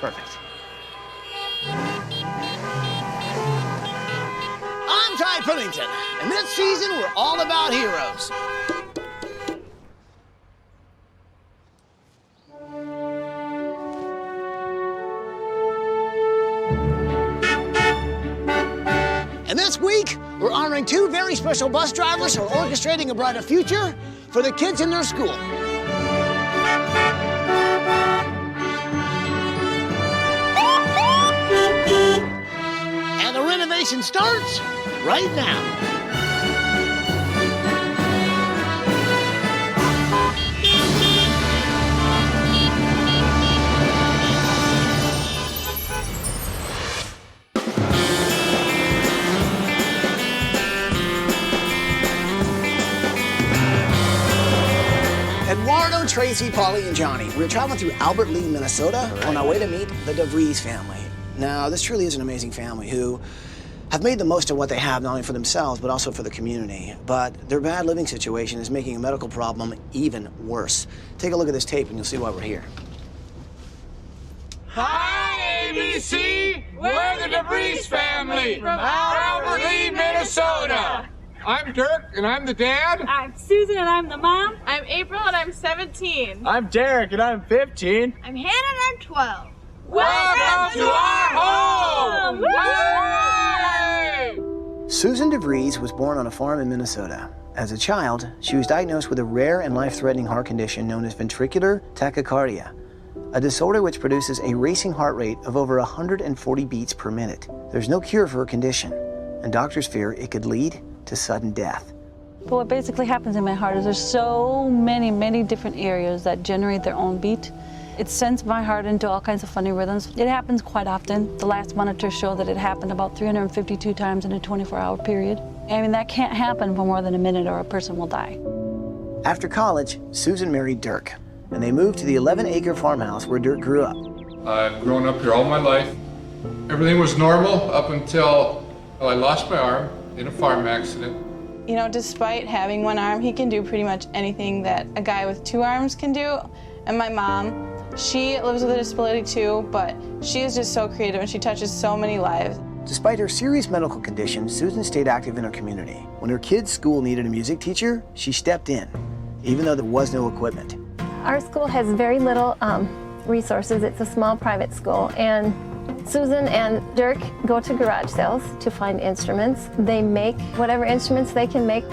Perfect. I'm Ty Puddington, and this season we're all about heroes. And this week, we're honoring two very special bus drivers who are orchestrating a brighter future for the kids in their school. And the renovation starts right now. Eduardo, Tracy, Polly, and Johnny. We're traveling through Auburn, Minnesota on our way to meet the Devries family. Now, this truly is an amazing family who have made the most of what they have, not only for themselves, but also for the community. But their bad living situation is making a medical problem even worse. Take a look at this tape and you'll see why we're here. Hi, ABC! We're the Devries family from Auburn, Minnesota. I'm Dirk, and I'm the dad. I'm Susan, and I'm the mom. I'm April, and I'm 17. I'm Derek, and I'm 15. I'm Hannah, and I'm 12. Welcome to our home! Yay! Susan Devries was born on a farm in Minnesota. As a child, she was diagnosed with a rare and life-threatening heart condition known as ventricular tachycardia, a disorder which produces a racing heart rate of over 140 beats per minute. There's no cure for her condition, and doctors fear it could lead to sudden death. But what basically happens in my heart is there's so many different areas that generate their own beat. It sends my heart into all kinds of funny rhythms. It happens quite often. The last monitors show that it happened about 352 times in a 24-hour period. I mean, that can't happen for more than a minute or a person will die. After college, Susan married Dirk, and they moved to the 11-acre farmhouse where Dirk grew up. I've grown up here all my life. Everything was normal up until I lost my arm in a farm accident. You know, despite having one arm, he can do pretty much anything that a guy with two arms can do. And my mom, she lives with a disability too, but she is just so creative and she touches so many lives. Despite her serious medical condition, Susan stayed active in her community. When her kids' school needed a music teacher, she stepped in, even though there was no equipment. Our school has very little resources. It's a small private school, and Susan and Dirk go to garage sales to find instruments. They make whatever instruments they can make.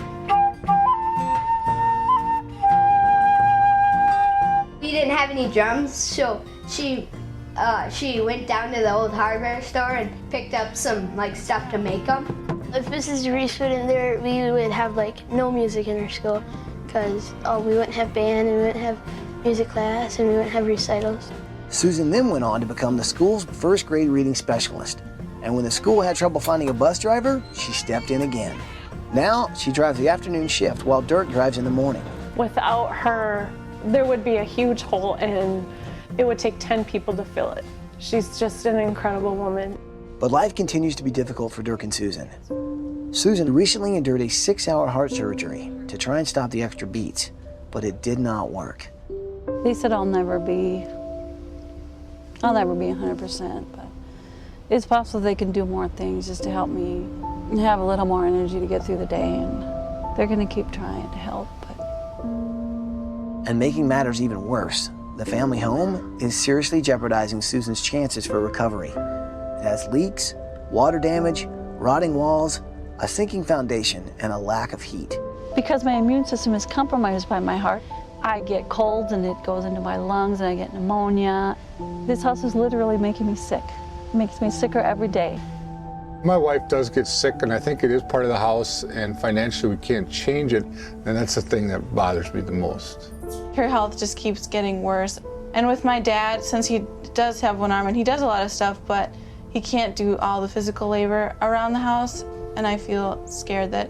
We didn't have any drums, so she went down to the old hardware store and picked up some stuff to make them. If Mrs. Devries went in there, we would have no music in our school because we wouldn't have band and we wouldn't have music class and we wouldn't have recitals. Susan then went on to become the school's first grade reading specialist. And when the school had trouble finding a bus driver, she stepped in again. Now, she drives the afternoon shift while Dirk drives in the morning. Without her, there would be a huge hole, and it would take 10 people to fill it. She's just an incredible woman. But life continues to be difficult for Dirk and Susan. Susan recently endured a 6-hour heart surgery to try and stop the extra beats, but it did not work. They said I'll never be 100%, but it's possible they can do more things just to help me have a little more energy to get through the day, and they're gonna keep trying to help. And making matters even worse, the family home is seriously jeopardizing Susan's chances for recovery. It has leaks, water damage, rotting walls, a sinking foundation, and a lack of heat. Because my immune system is compromised by my heart, I get colds and it goes into my lungs and I get pneumonia. This house is literally making me sick. It makes me sicker every day. My wife does get sick, and I think it is part of the house, and financially we can't change it, and that's the thing that bothers me the most. Her health just keeps getting worse. And with my dad, since he does have one arm and he does a lot of stuff, but he can't do all the physical labor around the house, and I feel scared that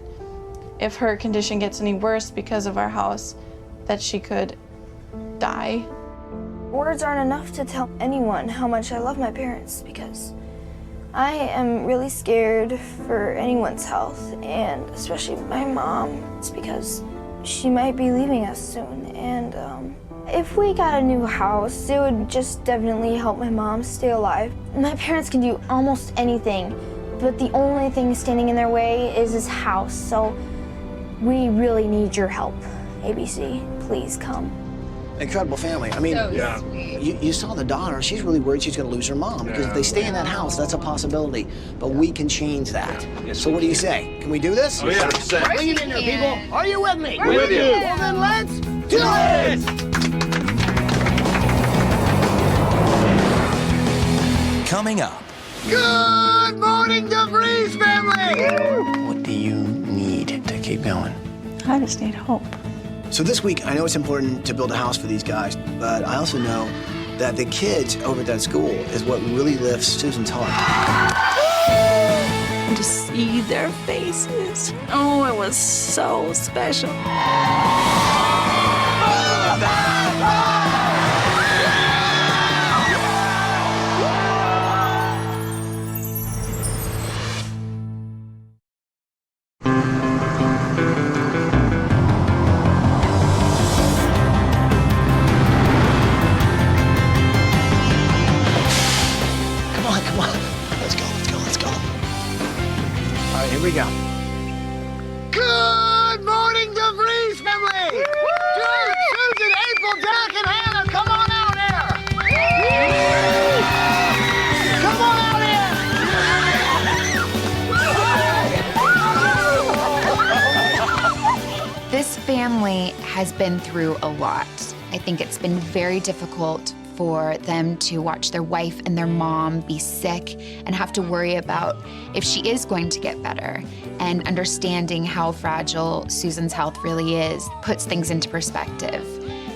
if her condition gets any worse because of our house, that she could die. Words aren't enough to tell anyone how much I love my parents because I am really scared for anyone's health, and especially my mom. It's because she might be leaving us soon, and If we got a new house, it would just definitely help my mom stay alive. My parents can do almost anything, but the only thing standing in their way is this house, so we really need your help. ABC, please come. Incredible family. I mean, you saw the daughter. She's really worried she's going to lose her mom because if they stay in that house, that's a possibility. But we can change that. So what do you say? Can we do this? Oh, yeah. Bring it in there, people. Are you with me? We're with you. Well, then let's do it! Coming up. Good morning, Devries family! What do you need to keep going? I just need hope. So this week, I know it's important to build a house for these guys, but I also know that the kids over at that school is what really lifts Susan's heart. And to see their faces, oh, it was so special. Here we go. Good morning, Devries family! George, Susan, April, Jack, and Hannah, come on out here! Come on out here! This family has been through a lot. I think it's been very difficult for them to watch their wife and their mom be sick and have to worry about if she is going to get better. And understanding how fragile Susan's health really is puts things into perspective.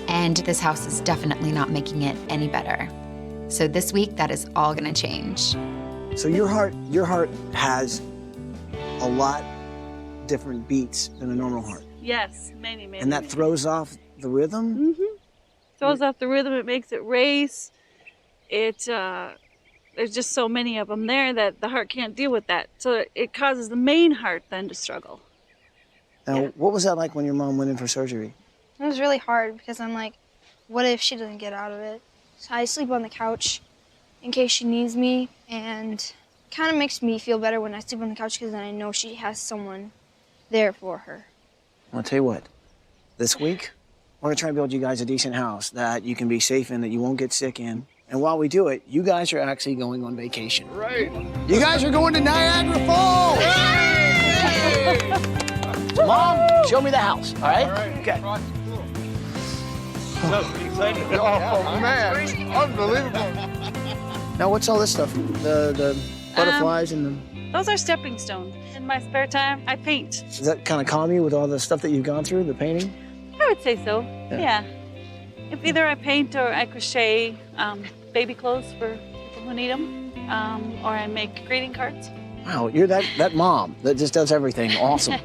And this house is definitely not making it any better. So this week, that is all gonna change. So your heart has a lot different beats than a normal heart. Yes, many. And that throws off the rhythm? Mm-hmm. Throws off the rhythm, it makes it race. There's just so many of them there that the heart can't deal with that. So it causes the main heart then to struggle. Now, what was that like when your mom went in for surgery? It was really hard because I'm like, what if she doesn't get out of it? So I sleep on the couch in case she needs me, and it kind of makes me feel better when I sleep on the couch because then I know she has someone there for her. I'll tell you what, this week, we're gonna try to build you guys a decent house that you can be safe in, that you won't get sick in. And while we do it, you guys are actually going on vacation. Right. You guys are going to Niagara Falls! Mom, show me the house, all right? Okay. So excited. Oh, man. Unbelievable. Now, what's all this stuff? The butterflies and the... Those are stepping stones. In my spare time, I paint. Does that kind of calm you with all the stuff that you've gone through, the painting? I would say so, yeah. If either I paint or I crochet baby clothes for people who need them, or I make greeting cards. Wow, you're that mom that just does everything. Awesome.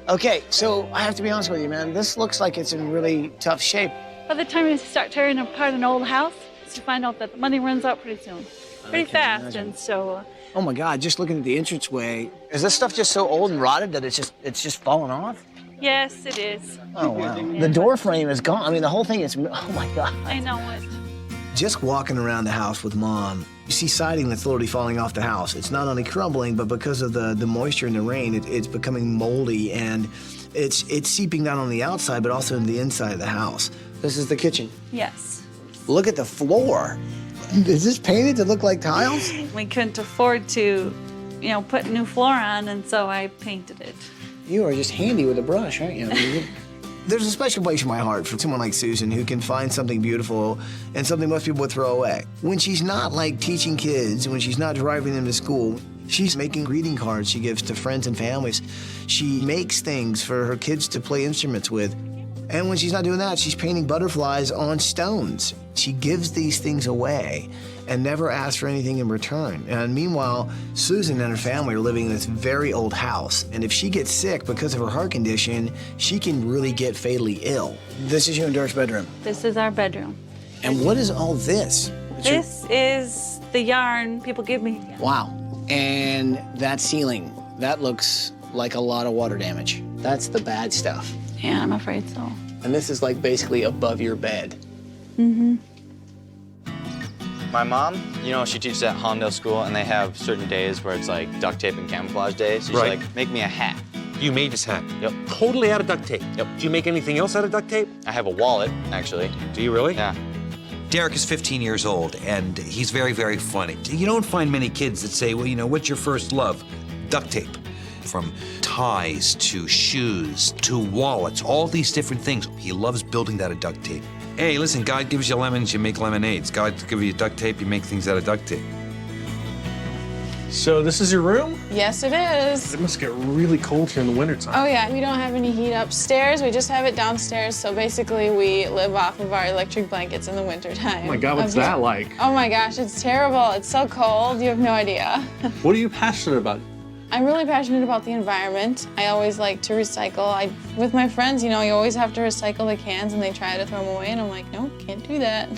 Okay, so I have to be honest with you, man. This looks like it's in really tough shape. By the time you start tearing apart an old house, you find out that the money runs out pretty soon. Pretty fast, imagine. And so... Oh my God, just looking at the entranceway. Is this stuff just so old and rotted that it's just falling off? Yes, it is. Oh, wow. The door frame is gone. I mean, the whole thing is, oh my God. I know it. Just walking around the house with Mom, you see siding that's literally falling off the house. It's not only crumbling, but because of the moisture and the rain, it's becoming moldy, and it's seeping down on the outside, but also in the inside of the house. This is the kitchen. Yes. Look at the floor. Is this painted to look like tiles? We couldn't afford to, put new floor on, and so I painted it. You are just handy with a brush, aren't you? I mean, there's a special place in my heart for someone like Susan who can find something beautiful and something most people would throw away. When she's not like teaching kids, when she's not driving them to school, she's making greeting cards she gives to friends and families. She makes things for her kids to play instruments with. And when she's not doing that, she's painting butterflies on stones. She gives these things away and never asks for anything in return. And meanwhile, Susan and her family are living in this very old house. And if she gets sick because of her heart condition, she can really get fatally ill. This is you and Dirk's bedroom. This is our bedroom. And what is all this? This is the yarn people give me. Wow. And that ceiling, that looks like a lot of water damage. That's the bad stuff. Yeah, I'm afraid so. And this is like basically above your bed. Mm-hmm. My mom, you know, she teaches at Hollandale School, and they have certain days where it's like duct tape and camouflage days. So she's Right. like, make me a hat. You made this hat? Yep. Totally out of duct tape? Yep. Do you make anything else out of duct tape? I have a wallet, actually. Do you really? Yeah. Derek is 15 years old, and he's very, very funny. You don't find many kids that say, well, you know, what's your first love? Duct tape. From ties to shoes to wallets, all these different things. He loves building that out of duct tape. Hey, listen, God gives you lemons, you make lemonades. God gives you duct tape, you make things out of duct tape. So this is your room? Yes, it is. It must get really cold here in the wintertime. Oh yeah, we don't have any heat upstairs. We just have it downstairs. So basically we live off of our electric blankets in the wintertime. Oh my God, what's that like? Oh my gosh, it's terrible. It's so cold, you have no idea. What are you passionate about? I'm really passionate about the environment. I always like to recycle. With my friends, you know, you always have to recycle the cans and they try to throw them away and I'm like, no, can't do that.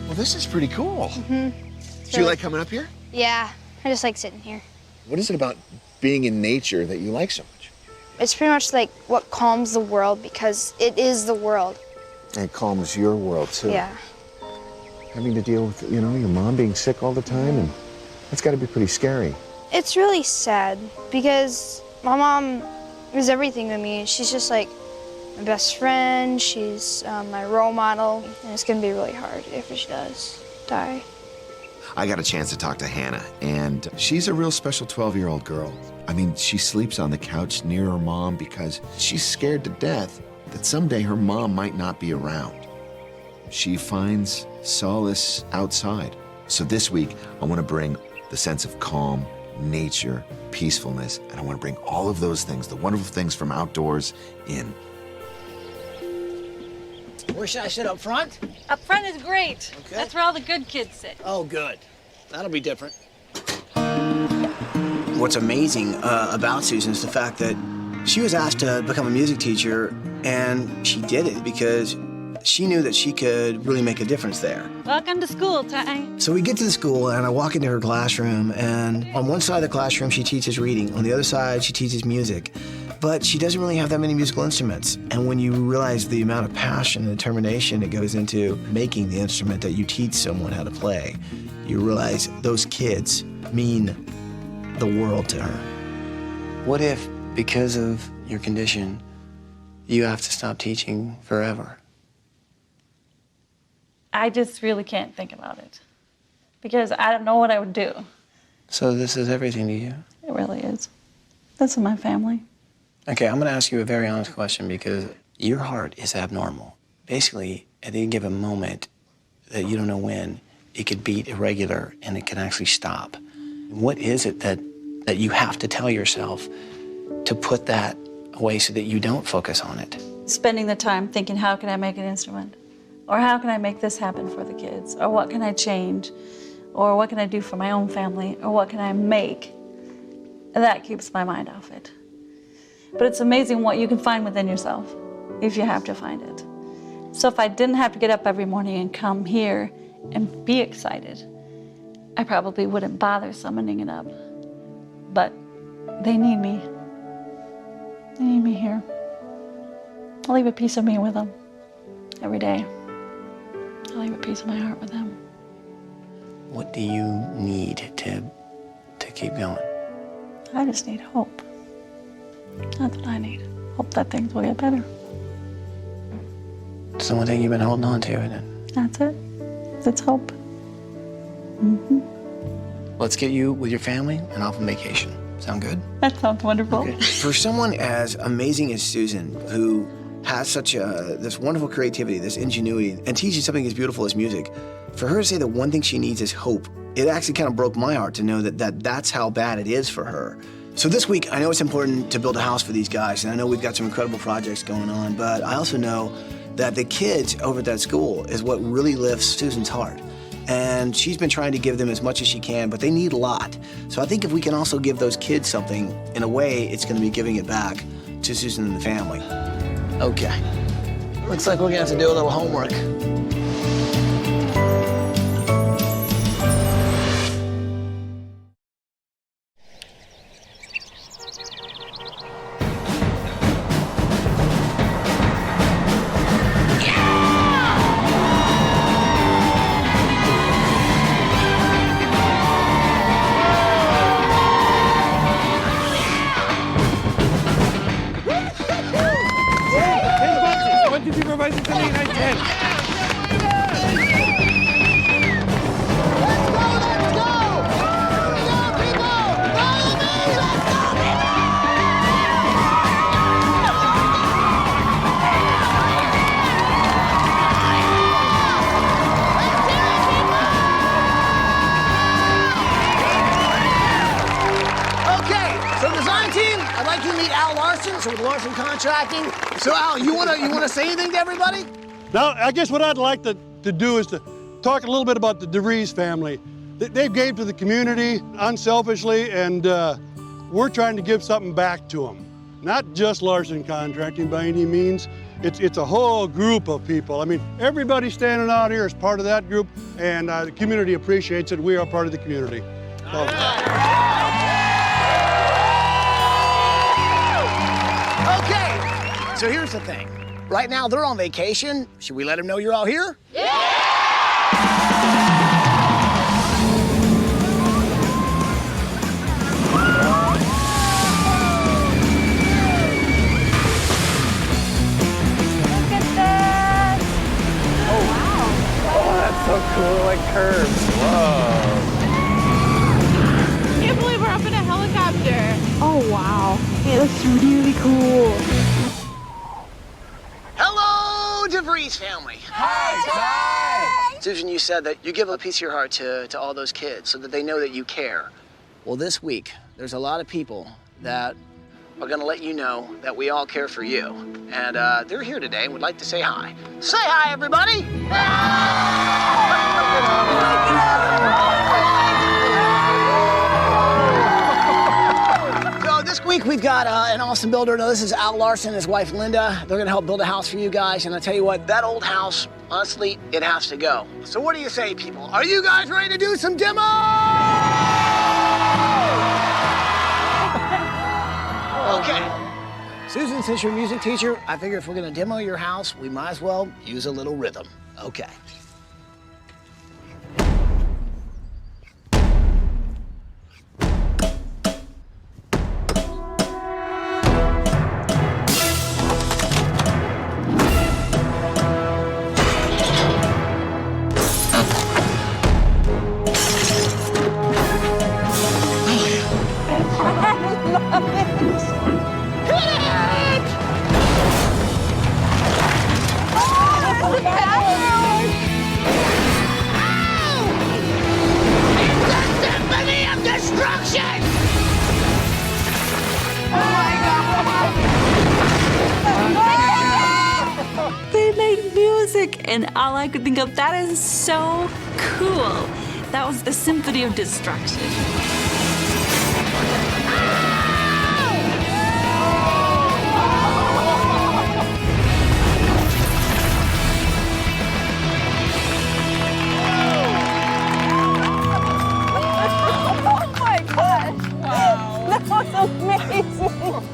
Well, this is pretty cool. Mm-hmm. Do you like coming up here? Yeah, I just like sitting here. What is it about being in nature that you like so much? It's pretty much like what calms the world because it is the world. And it calms your world, too. Yeah. Having to deal with, you know, your mom being sick all the time, and that's got to be pretty scary. It's really sad because my mom is everything to me. She's just like my best friend. She's my role model, and it's gonna be really hard if she does die. I got a chance to talk to Hannah, and she's a real special 12-year-old girl. I mean, she sleeps on the couch near her mom because she's scared to death that someday her mom might not be around. She finds solace outside. So this week, I want to bring the sense of calm, nature, peacefulness, and I want to bring all of those things, the wonderful things from outdoors, in. Where should I sit, up front? Up front is great. Okay. That's where all the good kids sit. Oh, good. That'll be different. What's amazing about Susan is the fact that she was asked to become a music teacher, and she did it because she knew that she could really make a difference there. Welcome to school time. So we get to the school, and I walk into her classroom, and on one side of the classroom, she teaches reading. On the other side, she teaches music. But she doesn't really have that many musical instruments. And when you realize the amount of passion and determination that goes into making the instrument that you teach someone how to play, you realize those kids mean the world to her. What if, because of your condition, you have to stop teaching forever? I just really can't think about it because I don't know what I would do. So this is everything to you? It really is. This is my family. Okay, I'm gonna ask you a very honest question because your heart is abnormal. Basically, at any given moment that you don't know when, it could beat irregular and it can actually stop. What is it that you have to tell yourself to put that away so that you don't focus on it? Spending the time thinking, how can I make an instrument? Or how can I make this happen for the kids? Or what can I change? Or what can I do for my own family? Or what can I make? That keeps my mind off it. But it's amazing what you can find within yourself if you have to find it. So if I didn't have to get up every morning and come here and be excited, I probably wouldn't bother summoning it up. But they need me. They need me here. I'll leave a piece of me with them every day. I'll leave a piece of my heart with them. What do you need to keep going? I just need hope. That's what I need. Hope that things will get better. It's the one thing you've been holding on to, isn't it? That's it. It's hope. Mm-hmm. Let's get you with your family and off on vacation. Sound good? That sounds wonderful. Okay. For someone as amazing as Susan, who has such this wonderful creativity, this ingenuity, and teaches something as beautiful as music, for her to say that one thing she needs is hope, it actually kind of broke my heart to know that's how bad it is for her. So this week, I know it's important to build a house for these guys, and I know we've got some incredible projects going on, but I also know that the kids over at that school is what really lifts Susan's heart. And she's been trying to give them as much as she can, but they need a lot. So I think if we can also give those kids something, in a way, it's gonna be giving it back to Susan and the family. Okay. Looks like we're gonna have to do a little homework. Larson, so with Larson Contracting. So Al, you wanna say anything to everybody? Now, I guess what I'd like to do is to talk a little bit about the Devries family. They've gave to the community unselfishly, and we're trying to give something back to them. Not just Larson Contracting by any means. It's a whole group of people. I mean, everybody standing out here is part of that group, and the community appreciates it. We are part of the community. So. Okay, so here's the thing. Right now, they're on vacation. Should we let them know you're all here? Yeah! So cool, like curves. Whoa. I can't believe we're up in a helicopter. Oh, wow. It looks really cool. Hello, Devries family. Hi. Susan, you said that you give a piece of your heart to all those kids so that they know that you care. Well, this week, there's a lot of people that are gonna let you know that we all care for you. And they're here today and would like to say hi. Say hi, everybody. So this week we've got an awesome builder. Now, this is Al Larson and his wife Linda. They're gonna help build a house for you guys. And I tell you what, that old house, honestly, it has to go. So what do you say, people? Are you guys ready to do some demo? Okay. Susan, since you're a music teacher, I figure if we're gonna demo your house, we might as well use a little rhythm. Okay. They make music, and all I could think of, that is so cool. That was a symphony of destruction.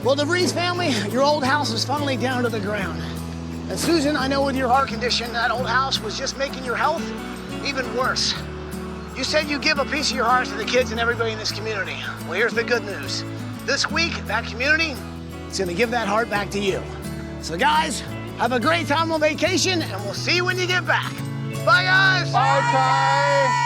Well, Devries family, your old house is finally down to the ground. And Susan, I know with your heart condition, that old house was just making your health even worse. You said you give a piece of your heart to the kids and everybody in this community. Well, here's the good news. This week, that community is gonna give that heart back to you. So guys, have a great time on vacation, and we'll see you when you get back. Bye, guys. Bye, Ty.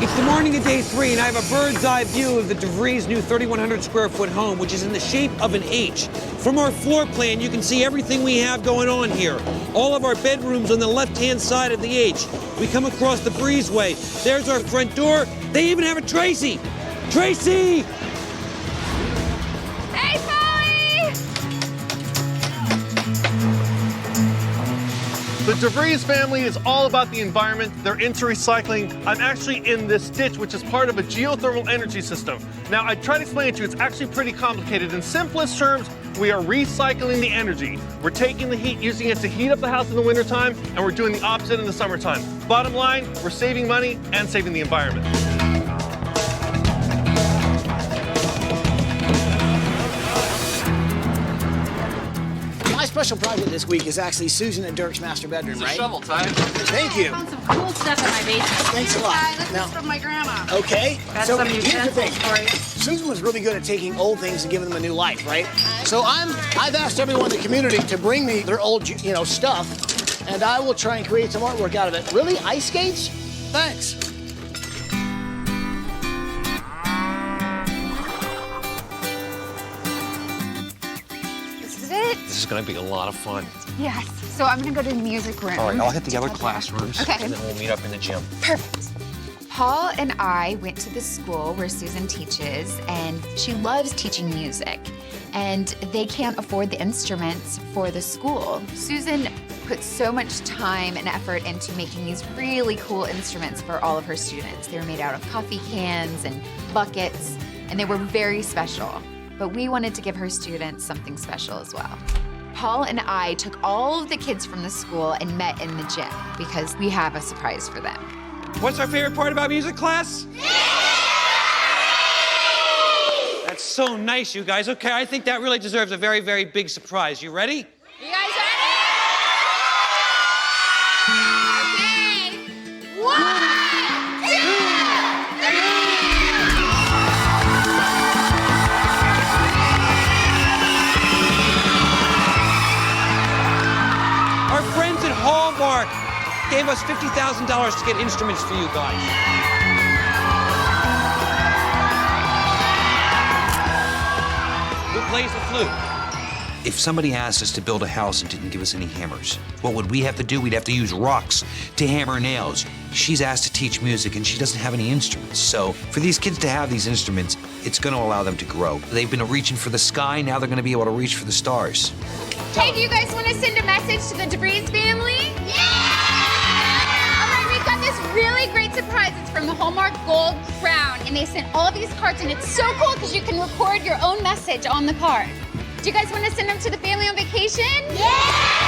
It's the morning of day 3, and I have a bird's eye view of the Devries' new 3,100 square foot home, which is in the shape of an H. From our floor plan, you can see everything we have going on here. All of our bedrooms on the left-hand side of the H. We come across the breezeway. There's our front door. They even have a Tracy. Tracy! Hey, Polly! The Devries family is all about the environment. They're into recycling. I'm actually in this ditch, which is part of a geothermal energy system. Now, I try to explain it to you. It's actually pretty complicated. In simplest terms, we are recycling the energy. We're taking the heat, using it to heat up the house in the wintertime, and we're doing the opposite in the summertime. Bottom line, we're saving money and saving the environment. My special project this week is actually Susan and Dirk's master bedroom, right? Shovel time. Thank you. Found some cool stuff in my basement. Thanks a lot. This is from my grandma. Okay. Got so some here's the utensils thing. for you. Susan was really good at taking old things and giving them a new life, right? So I've asked everyone in the community to bring me their old, stuff, and I will try and create some artwork out of it. Really? Ice skates? Thanks. This is This is gonna be a lot of fun. Yes. So I'm gonna go to the music room. All right, I'll hit the other classrooms. Okay. And then we'll meet up in the gym. Perfect. Paul and I went to the school where Susan teaches, and she loves teaching music. And they can't afford the instruments for the school. Susan put so much time and effort into making these really cool instruments for all of her students. They were made out of coffee cans and buckets, and they were very special. But we wanted to give her students something special as well. Paul and I took all of the kids from the school and met in the gym because we have a surprise for them. What's our favorite part about music class? That's so nice, you guys. Okay, I think that really deserves a very, very big surprise. You ready? You guys ready? Okay. 1, 2, 3. Our friends at Hallmark gave us $50,000 to get instruments for you guys. Who plays the flute? If somebody asked us to build a house and didn't give us any hammers, what would we have to do? We'd have to use rocks to hammer nails. She's asked to teach music and she doesn't have any instruments. So for these kids to have these instruments, it's gonna allow them to grow. They've been reaching for the sky, now they're gonna be able to reach for the stars. Hey, do you guys want to send a message to the Devries family? Yeah! All right, we've got this really great surprise. It's from the Hallmark Gold Crown, and they sent all of these cards, and it's so cool because you can record your own message on the card. Do you guys want to send them to the family on vacation? Yeah!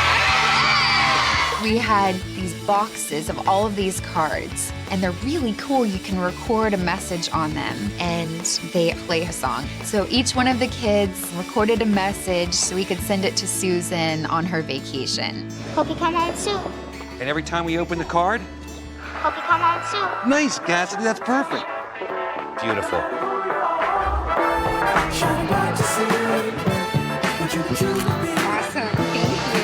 We had these boxes of all of these cards, and they're really cool. You can record a message on them, and they play a song. So each one of the kids recorded a message so we could send it to Susan on her vacation. Hope you come home soon. And every time we open the card, Hope you come home soon. nice, Cassidy, that's perfect. Beautiful. Awesome, thank you.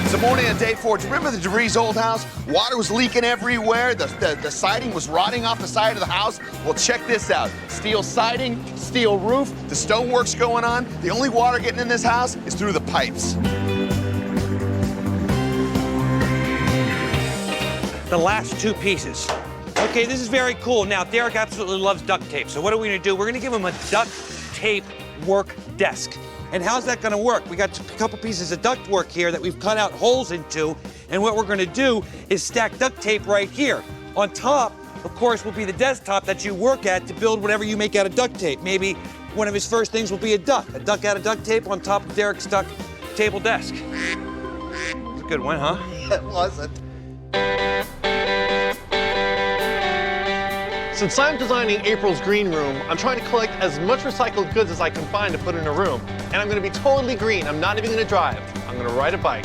It's the morning of day 4. Do you remember the Devries old house? Water was leaking everywhere. The siding was rotting off the side of the house. Well, check this out. Steel siding, steel roof, the stonework's going on. The only water getting in this house is through the pipes. The last two pieces. Okay, this is very cool. Now, Derek absolutely loves duct tape. So what are we gonna do? We're gonna give him a duct tape work desk. And how's that gonna work? We got a couple pieces of duct work here that we've cut out holes into. And what we're gonna do is stack duct tape right here. On top, of course, will be the desktop that you work at to build whatever you make out of duct tape. Maybe one of his first things will be a duck out of duct tape on top of Derek's duct table desk. It's a good one, huh? It wasn't. Since I'm designing April's green room, I'm trying to collect as much recycled goods as I can find to put in a room. And I'm gonna be totally green. I'm not even gonna drive. I'm gonna ride a bike.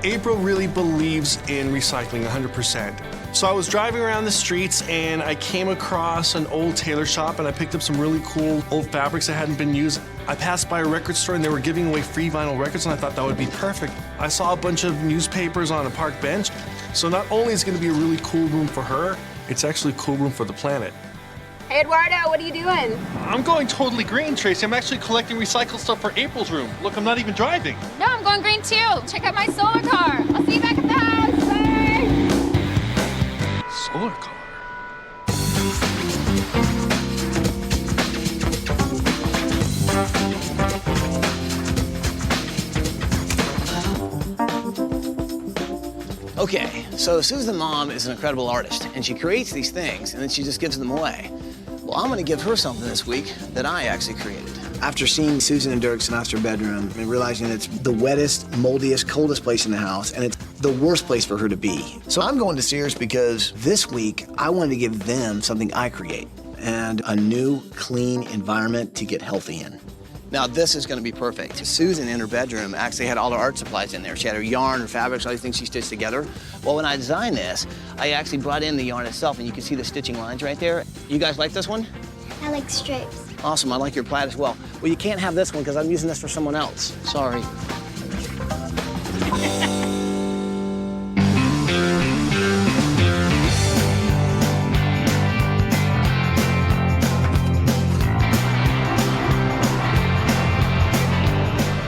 April really believes in recycling 100%. So I was driving around the streets and I came across an old tailor shop and I picked up some really cool old fabrics that hadn't been used. I passed by a record store and they were giving away free vinyl records and I thought that would be perfect. I saw a bunch of newspapers on a park bench. So not only is it gonna be a really cool room for her, it's actually a cool room for the planet. Hey, Eduardo, what are you doing? I'm going totally green, Tracy. I'm actually collecting recycled stuff for April's room. Look, I'm not even driving. No, I'm going green too. Check out my solar car. I'll see you back at the house. Bye. Solar car? Okay, so Susan Mom is an incredible artist, and she creates these things, and then she just gives them away. Well, I'm gonna give her something this week that I actually created. After seeing Susan and Dirk's master bedroom and realizing it's the wettest, moldiest, coldest place in the house, and it's the worst place for her to be. So I'm going to Sears because this week, I wanted to give them something I create, and a new, clean environment to get healthy in. Now, this is gonna be perfect. Susan in her bedroom actually had all her art supplies in there. She had her yarn, her fabrics, all these things she stitched together. Well, when I designed this, I actually brought in the yarn itself, and you can see the stitching lines right there. You guys like this one? I like stripes. Awesome, I like your plaid as well. Well, you can't have this one because I'm using this for someone else. Sorry.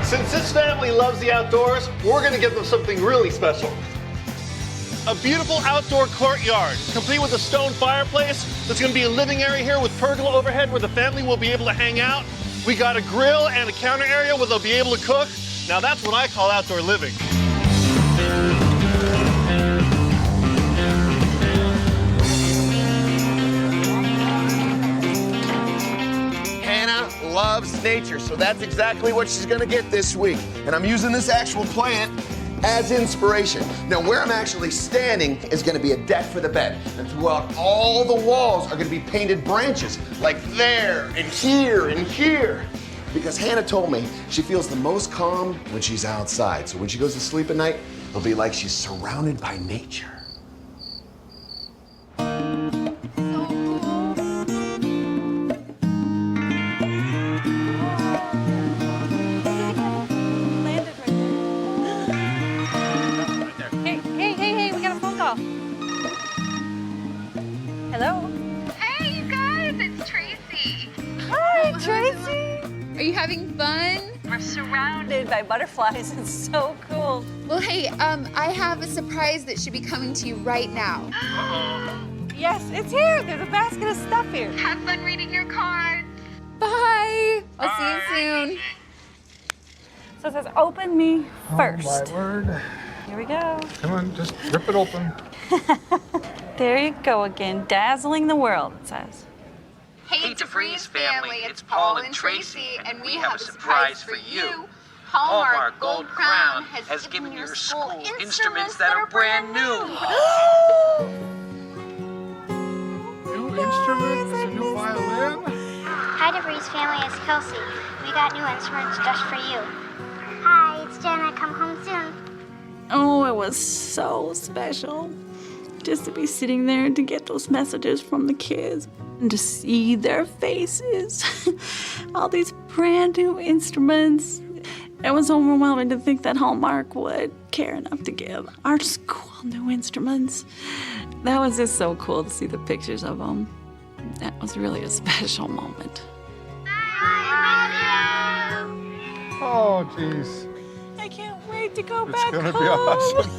Since this family loves the outdoors, we're gonna give them something really special. A beautiful outdoor courtyard, complete with a stone fireplace. There's gonna be a living area here with pergola overhead where the family will be able to hang out. We got a grill and a counter area where they'll be able to cook. Now that's what I call outdoor living. Hannah loves nature, so that's exactly what she's gonna get this week. And I'm using this actual plant as inspiration. Now, where I'm actually standing is gonna be a deck for the bed. And throughout all the walls are gonna be painted branches, like there, and here, and here. Because Hannah told me she feels the most calm when she's outside. So when she goes to sleep at night, it'll be like she's surrounded by nature. Hey, we got a phone call. Hello? Hey, you guys, it's Tracy. Hi, Tracy. Are you having fun? We're surrounded by butterflies. It's so cool. Well, hey, I have a surprise that should be coming to you right now. Yes, it's here. There's a basket of stuff here. Have fun reading your cards. Bye. I'll see you soon. So it says, open me first. Oh, my word. Here we go. Come on, just rip it open. There you go again, dazzling the world, it says. Hey, Devries family, it's Paul and Tracy, and we have a surprise for you. Hallmark Gold Crown has given your school instruments that are brand new. New instruments, a new violin. Hi, Devries family, it's Kelsey. We got new instruments just for you. Hi, it's Jenna. Come home soon. Oh, it was so special just to be sitting there and to get those messages from the kids and to see their faces. All these brand new instruments. It was overwhelming to think that Hallmark would care enough to give our school new instruments. That was just so cool to see the pictures of them. That was really a special moment. Oh, jeez. I can't wait to go It's back gonna home. be awesome.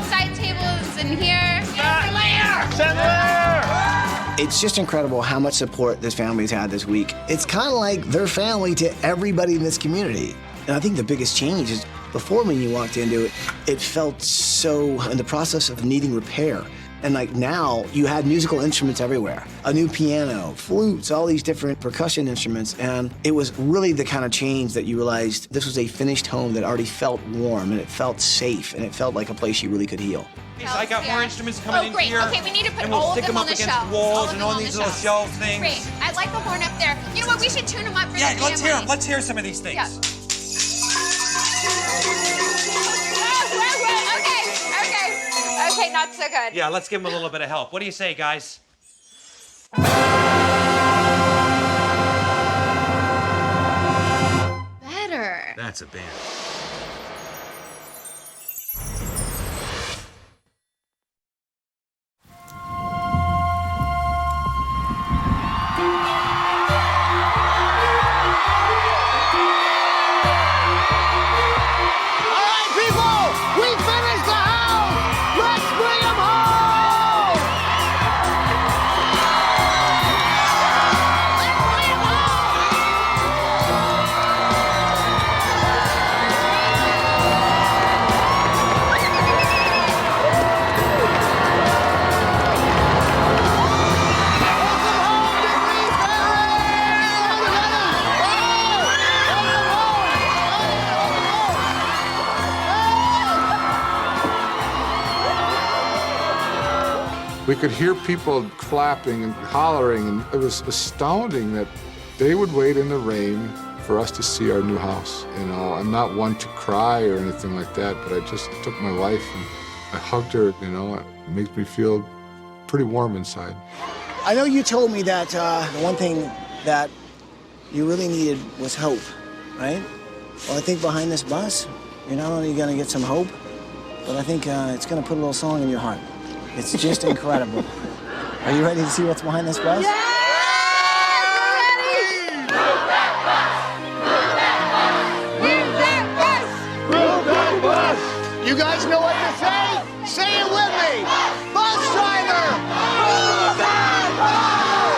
Side tables in here. It's just incredible how much support this family's had this week. It's kind of like their family to everybody in this community. And I think the biggest change is before when you walked into it, it felt so in the process of needing repair. And like now, you had musical instruments everywhere. A new piano, flutes, all these different percussion instruments. And it was really the kind of change that you realized this was a finished home that already felt warm and it felt safe and it felt like a place you really could heal. I got more instruments coming in great. here. Okay, we need to put and we'll all of stick them up on the against shelves. walls All of and them all on the these little shelves. shelf things. Great. I like the horn up there. You know what? We should tune them up for Yeah, the let's family. hear them. Let's hear some of these things. Yeah. Okay, not so good. Yeah, let's give them a little bit of help. What do you say, guys? Better. That's a band. We could hear people clapping and hollering, and it was astounding that they would wait in the rain for us to see our new house. You know, I'm not one to cry or anything like that, but I just took my wife and I hugged her. You know, it makes me feel pretty warm inside. I know you told me that the one thing that you really needed was hope, right? Well, I think behind this bus, you're not only going to get some hope, but I think it's going to put a little song in your heart. It's just incredible. Are you ready to see what's behind this bus? Yeah! You guys know what to say? Say it with me. Bus driver! Move that bus!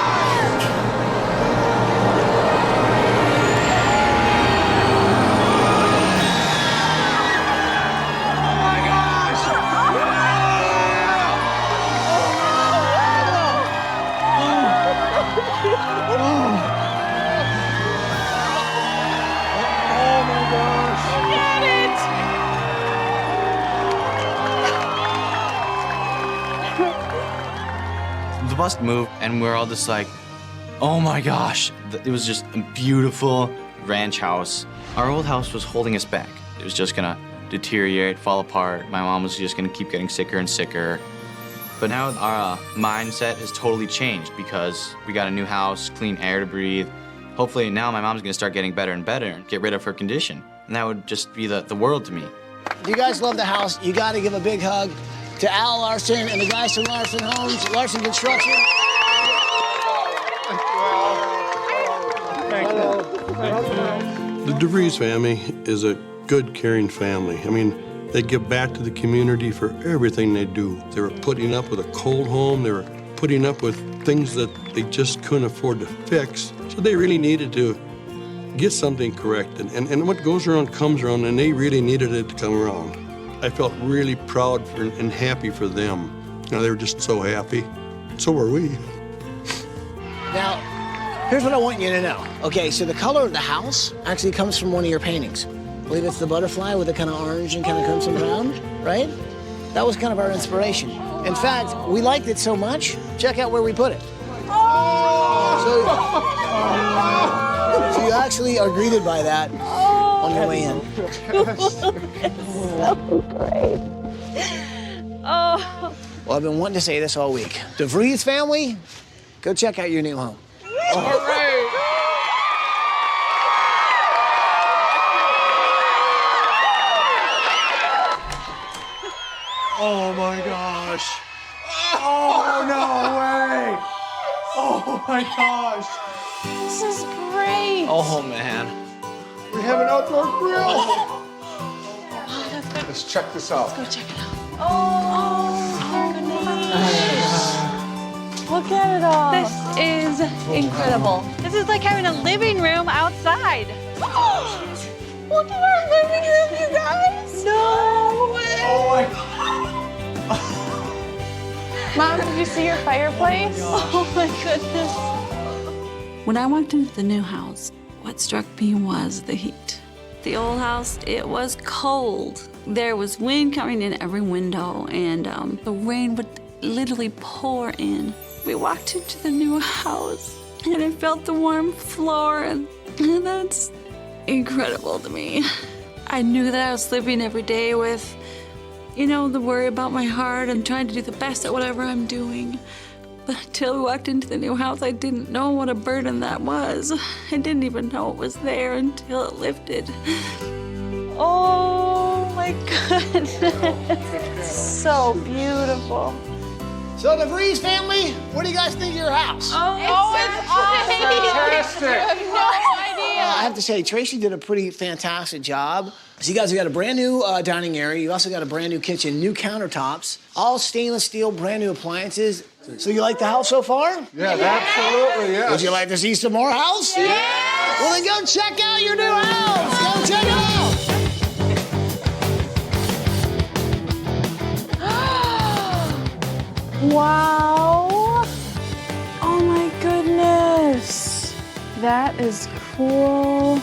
Oh my gosh! Oh my gosh! I got it! The bus moved, and we're all just like, oh my gosh. It was just a beautiful ranch house. Our old house was holding us back. It was just gonna deteriorate, fall apart. My mom was just gonna keep getting sicker and sicker. But now our mindset has totally changed because we got a new house, clean air to breathe. Hopefully now my mom's gonna start getting better and better and get rid of her condition. And that would just be the world to me. If you guys love the house, you got to give a big hug to Al Larson and the guys from Larson Homes, Larson Construction. The Devries family is a good, caring family. I mean, they give back to the community for everything they do. They were putting up with a cold home. They were putting up with things that they just couldn't afford to fix. So they really needed to get something corrected. And what goes around comes around, and they really needed it to come around. I felt really proud and happy for them. You know, they were just so happy. So were we. Now, here's what I want you to know. Okay, so the color of the house actually comes from one of your paintings. I believe it's the butterfly with the kind of orange and kind of crimson brown, right? That was kind of our inspiration. In fact, we liked it so much, check out where we put it. So you actually are greeted by that on your way in. So great. Oh. Well, I've been wanting to say this all week. Devries family, go check out your new home. All right. Oh my gosh. Oh, no way. Oh my gosh. This is great. Oh man. We have an outdoor grill. Oh, that's good. Let's check this out. Let's go check it out. Oh, goodness. Look at it all. This is incredible. This is like having a living room outside. Look at our living room, you guys. No way. Oh my God. Mom, did you see your fireplace? Oh my goodness. When I walked into the new house, what struck me was the heat. The old house, it was cold. There was wind coming in every window, and the rain would literally pour in. We walked into the new house, and I felt the warm floor, and that's incredible to me. I knew that I was living every day with, you know, the worry about my heart and trying to do the best at whatever I'm doing. But until we walked into the new house, I didn't know what a burden that was. I didn't even know it was there until it lifted. Oh my goodness. It's so beautiful. So the Devries family, what do you guys think of your house? Oh, it's awesome. Fantastic. I have no idea. I have to say, Tracy did a pretty fantastic job. So you guys have got a brand new dining area. You also got a brand new kitchen, new countertops, all stainless steel, brand new appliances. So you like the house so far? Yeah, absolutely, yeah. Would you like to see some more house? Yeah. Well, then go check out your new house. Go check it out. Wow. Oh my goodness. That is cool.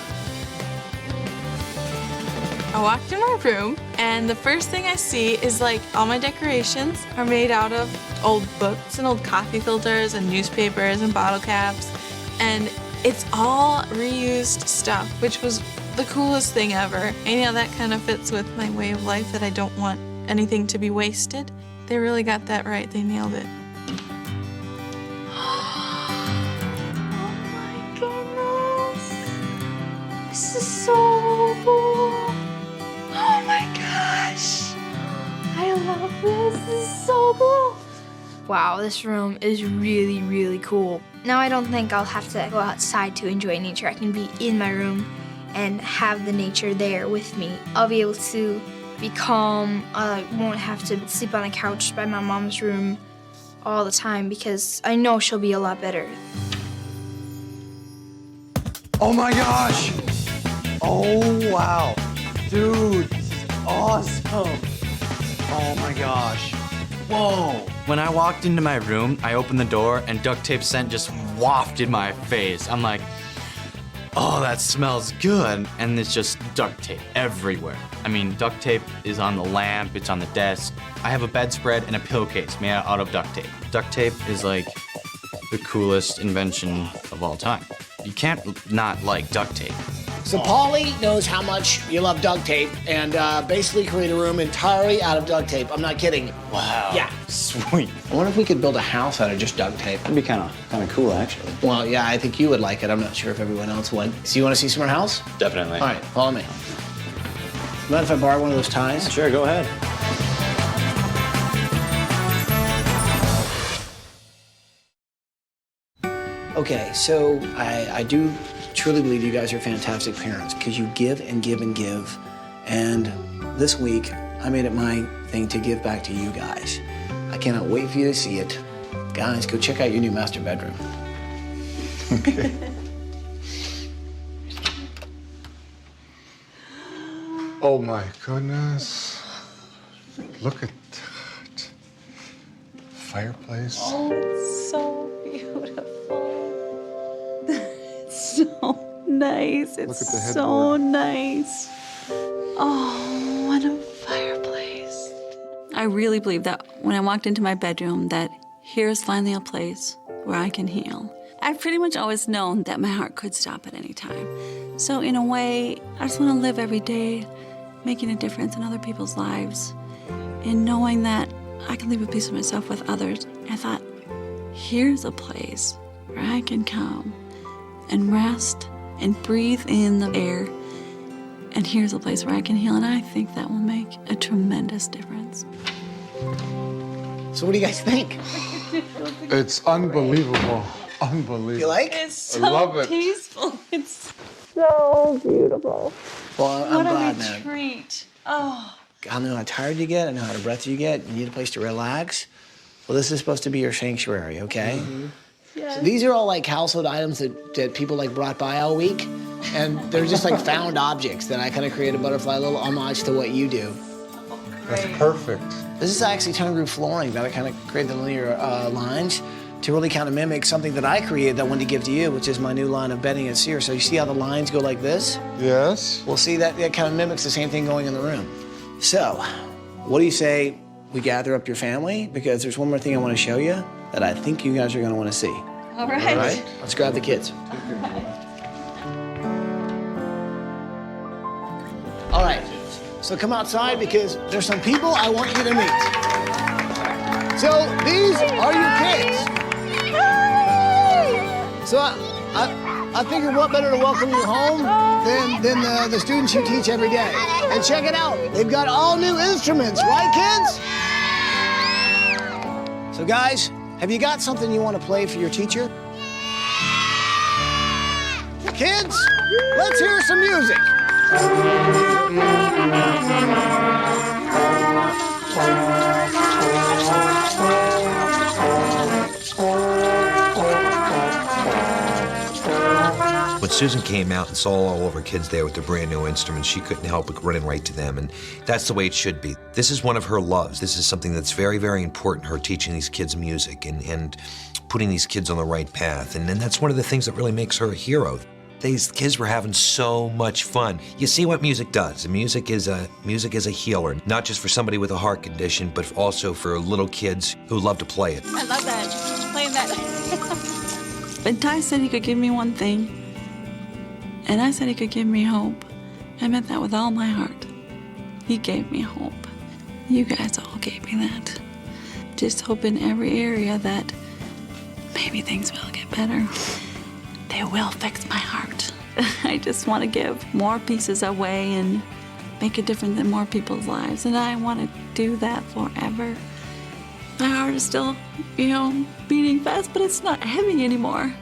I walked in my room, and the first thing I see is like all my decorations are made out of old books and old coffee filters and newspapers and bottle caps, and it's all reused stuff, which was the coolest thing ever. And yeah, that kind of fits with my way of life, that I don't want anything to be wasted. They really got that right. They nailed it. This is so cool. Oh my gosh. I love this. This is so cool. Wow, this room is really, really cool. Now I don't think I'll have to go outside to enjoy nature. I can be in my room and have the nature there with me. I'll be able to be calm. I won't have to sleep on a couch by my mom's room all the time because I know she'll be a lot better. Oh my gosh! Oh wow. Dude, this is awesome. Oh my gosh. Whoa. When I walked into my room, I opened the door and duct tape scent just wafted my face. I'm like, oh, that smells good. And it's just duct tape everywhere. I mean, duct tape is on the lamp, it's on the desk. I have a bedspread and a pillowcase made out of duct tape. Duct tape is like the coolest invention of all time. You can't not like duct tape. So Polly knows how much you love duct tape and basically create a room entirely out of duct tape. I'm not kidding. Wow. Yeah. Sweet. I wonder if we could build a house out of just duct tape. That'd be kind of cool, actually. Well, yeah, I think you would like it. I'm not sure if everyone else would. So you want to see some of our house? Definitely. All right, follow me. Mind if I borrow one of those ties? Sure, go ahead. Okay, so I do truly believe you guys are fantastic parents because you give and give and give. And this week, I made it my thing to give back to you guys. I cannot wait for you to see it. Guys, go check out your new master bedroom. Okay. Oh my goodness. Look at that. Fireplace. Oh, it's so beautiful. It's so nice. It's Look at the so headboard. nice. Oh, what a fireplace. I really believe that when I walked into my bedroom that here's finally a place where I can heal. I've pretty much always known that my heart could stop at any time. So in a way, I just want to live every day making a difference in other people's lives and knowing that I can leave a piece of myself with others. I thought, here's a place where I can come and rest and breathe in the air. And here's a place where I can heal, and I think that will make a tremendous difference. So what do you guys think? It's unbelievable. Unbelievable. You like? It's I so love it. peaceful. It's so beautiful. Well, I'm What glad, a man. retreat. Oh. I know how tired you get. I know how to breath you get. You need a place to relax. Well, this is supposed to be your sanctuary, okay? Yes. So these are all like household items that people like brought by all week. And they're just like found objects that I kind of create a butterfly, a little homage to what you do. That's perfect. This is actually tone groove flooring that I kind of created the linear lines to really kind of mimic something that I created that I wanted to give to you, which is my new line of bedding at Sears. So you see how the lines go like this? Yes. Well, see, that kind of mimics the same thing going in the room. So, what do you say we gather up your family? Because there's one more thing I want to show you that I think you guys are going to want to see. All right. All right? Let's grab the kids. All right, so come outside because there's some people I want you to meet. So these are your kids. So I figured what better to welcome you home than the students you teach every day. And check it out, they've got all new instruments, right kids? So guys, have you got something you want to play for your teacher? Kids, let's hear some music. When Susan came out and saw all of her kids there with their brand new instruments, she couldn't help but running right to them, and that's the way it should be. This is one of her loves. This is something that's very, very important, her teaching these kids music and putting these kids on the right path, and that's one of the things that really makes her a hero. These kids were having so much fun. You see what music does. Music is a healer, not just for somebody with a heart condition, but also for little kids who love to play it. I love that, playing that. And Ty said he could give me one thing, and I said he could give me hope. I meant that with all my heart. He gave me hope. You guys all gave me that. Just hope in every area that maybe things will get better. They will fix my heart. I just want to give more pieces away and make a difference in more people's lives, and I want to do that forever. My heart is still, beating fast, but it's not heavy anymore.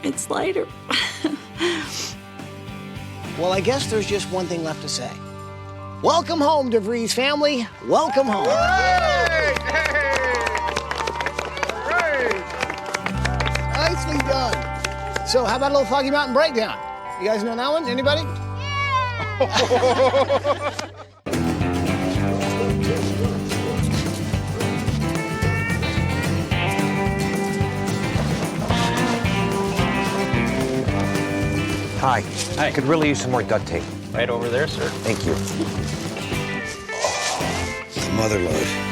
It's lighter. Well, I guess there's just one thing left to say. Welcome home, Devries family. Welcome home. Nicely done. So how about a little Foggy Mountain Breakdown? You guys know that one? Anybody? Hi. I could really use some more duct tape. Right over there, sir. Thank you. Mother load.